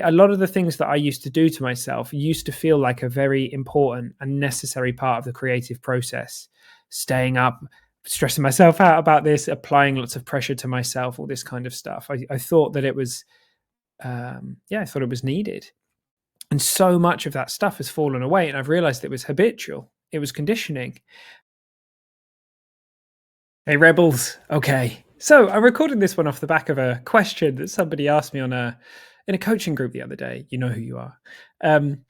a lot of the things that I used to do to myself used to feel like a very important and necessary part of the creative process. Staying up, stressing myself out about this, applying lots of pressure to myself, all this kind of stuff. I thought that it was, I thought it was needed. And so much of that stuff has fallen away. And I've realized it was habitual, it was conditioning. Hey, rebels. Okay. So I recorded this one off the back of a question that somebody asked me in a coaching group the other day. You know who you are. And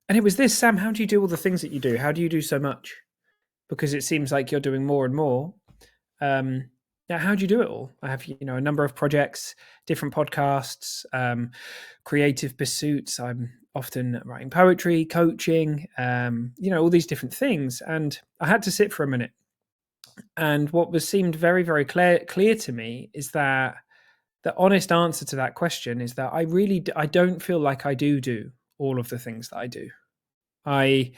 it was this: Sam, how do you do all the things that you do? How do you do so much? Because it seems like you're doing more and more. Now, how do you do it all? I have, a number of projects, different podcasts, creative pursuits. I'm often writing poetry, coaching, all these different things. And I had to sit for a minute. And what seemed very, very clear to me is that the honest answer to that question is that I don't feel like I do all of the things that I do. I'm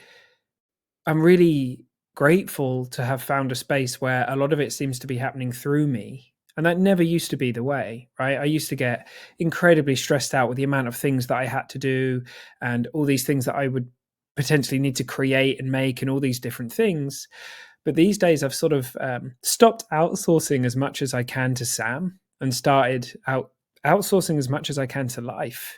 really grateful to have found a space where a lot of it seems to be happening through me. And that never used to be the way, right? I used to get incredibly stressed out with the amount of things that I had to do and all these things that I would potentially need to create and make and all these different things. But these days I've sort of stopped outsourcing as much as I can to Sam and started outsourcing as much as I can to life.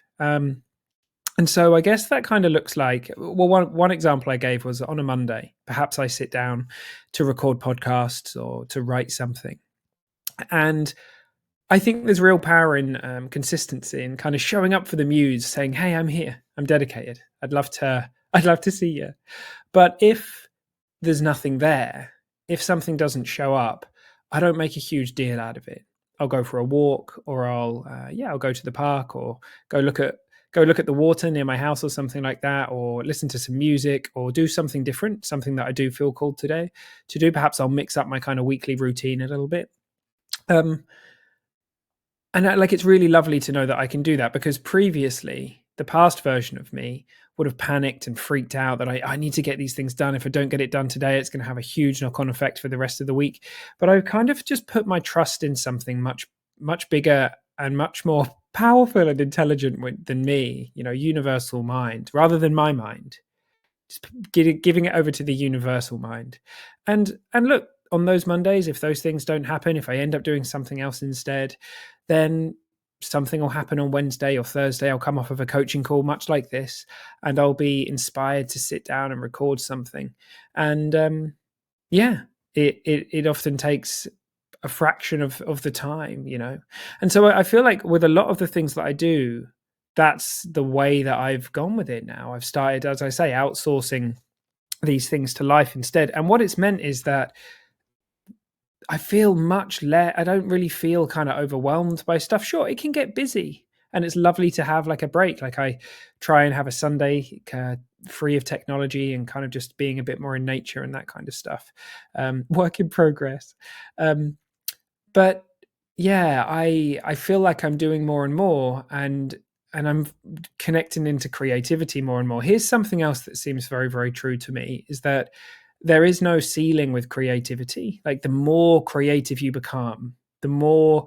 And so I guess that kind of looks like, well, one example I gave was on a Monday, perhaps I sit down to record podcasts or to write something. And I think there's real power in consistency and kind of showing up for the muse, saying, "Hey, I'm here. I'm dedicated. I'd love to see you." But if there's nothing there, if something doesn't show up, I don't make a huge deal out of it. I'll go for a walk, or I'll go to the park, or go look at the water near my house or something like that, or listen to some music, or do something different, something that I do feel called today to do. Perhaps I'll mix up my kind of weekly routine a little bit. It's really lovely to know that I can do that, because previously the past version of me would have panicked and freaked out that I need to get these things done. If I don't get it done today, it's going to have a huge knock-on effect for the rest of the week. But I've kind of just put my trust in something much, much bigger and much more powerful and intelligent than me, universal mind, rather than my mind. Just giving it over to the universal mind. And look, on those Mondays, if those things don't happen, if I end up doing something else instead, then something will happen on Wednesday or Thursday. I'll come off of a coaching call much like this, and I'll be inspired to sit down and record something. And it often takes a fraction of the time, And so I feel like with a lot of the things that I do, that's the way that I've gone with it now. I've started, as I say, outsourcing these things to life instead. And what it's meant is that I feel much less, I don't really feel kind of overwhelmed by stuff. Sure, it can get busy, and it's lovely to have like a break. Like I try and have a Sunday free of technology and kind of just being a bit more in nature and that kind of stuff. Work in progress. But yeah, I feel like I'm doing more and more, and I'm connecting into creativity more and more. Here's something else that seems very, very true to me, is that there is no ceiling with creativity. Like the more creative you become, the more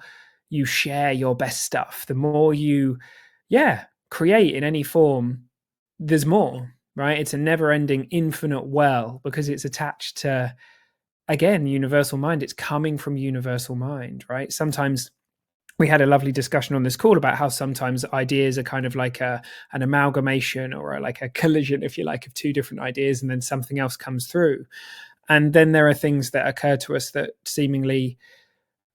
you share your best stuff, the more you, create in any form, there's more, right? It's a never ending, infinite well, because it's attached to, again, universal mind. It's coming from universal mind, right? Sometimes we had a lovely discussion on this call about how sometimes ideas are kind of like an amalgamation or like a collision, if you like, of two different ideas, and then something else comes through. And then there are things that occur to us that seemingly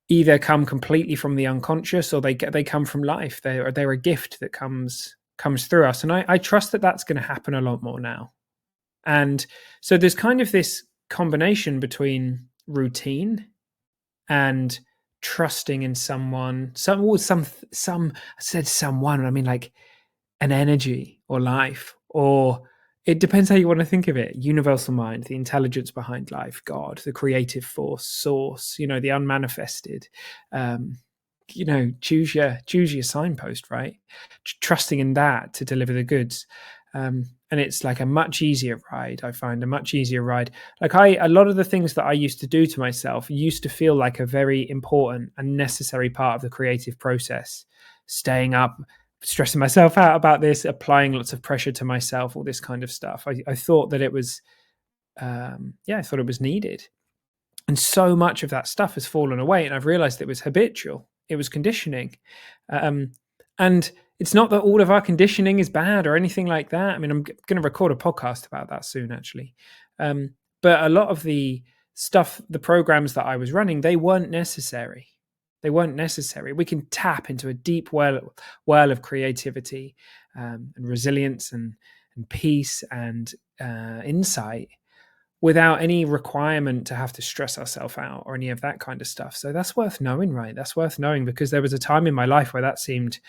either come completely from the unconscious, or they come from life. They're a gift that comes through us. And I trust that that's going to happen a lot more now. And so there's kind of this combination between routine and trusting in someone, I said someone, I mean like an energy or life, or it depends how you want to think of it. Universal mind, the intelligence behind life, God, the creative force, source, the unmanifested. Choose your signpost, right? Trusting in that to deliver the goods. And it's like a much easier ride. I find a much easier ride. Like a lot of the things that I used to do to myself used to feel like a very important and necessary part of the creative process. Staying up, stressing myself out about this, applying lots of pressure to myself, all this kind of stuff. I thought that it was, yeah, I thought it was needed. And so much of that stuff has fallen away. And I've realized it was habitual, it was conditioning. Um, and it's not that all of our conditioning is bad or anything like that. I mean, I'm going to record a podcast about that soon, actually. Um, but a lot of the stuff, the programs that I was running, they weren't necessary. They weren't necessary. We can tap into a deep well of creativity, and resilience, and peace, and insight, without any requirement to have to stress ourselves out or any of that kind of stuff. So that's worth knowing, right? That's worth knowing, because there was a time in my life where that seemed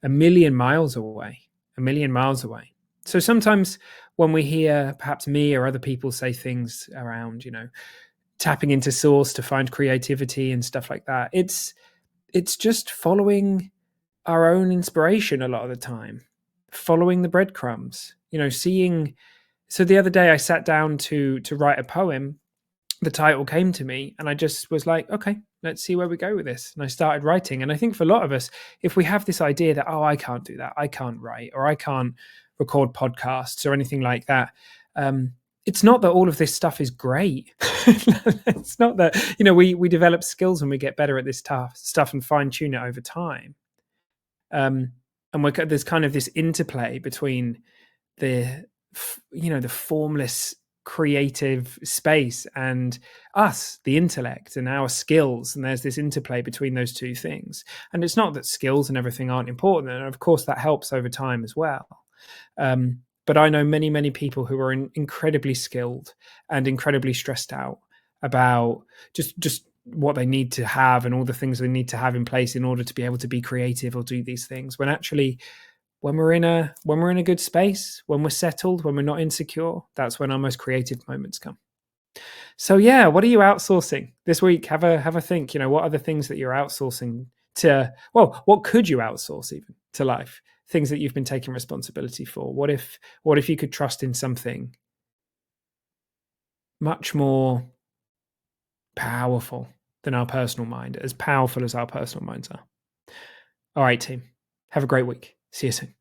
a million miles away, a million miles away. So sometimes when we hear perhaps me or other people say things around, tapping into source to find creativity and stuff like that, it's just following our own inspiration a lot of the time, following the breadcrumbs, seeing. So the other day I sat down to write a poem. The title came to me and I just was like, okay, let's see where we go with this. And I started writing. And I think for a lot of us, if we have this idea that, oh, I can't do that, I can't write, or I can't record podcasts or anything like that, it's not that all of this stuff is great. It's not that, we develop skills and we get better at this stuff and fine tune it over time. And there's kind of this interplay between the the formless creative space and us, the intellect and our skills, and there's this interplay between those two things. And it's not that skills and everything aren't important, and of course that helps over time as well. But I know many people who are incredibly skilled and incredibly stressed out about just what they need to have and all the things they need to have in place in order to be able to be creative or do these things, when actually when we're in a good space, when we're settled, when we're not insecure, that's when our most creative moments come. So yeah, what are you outsourcing this week? Have a think. What are the things that you're outsourcing to? Well, what could you outsource even to life? Things that you've been taking responsibility for. What if you could trust in something much more powerful than our personal mind, as powerful as our personal minds are? All right, team. Have a great week. See you soon.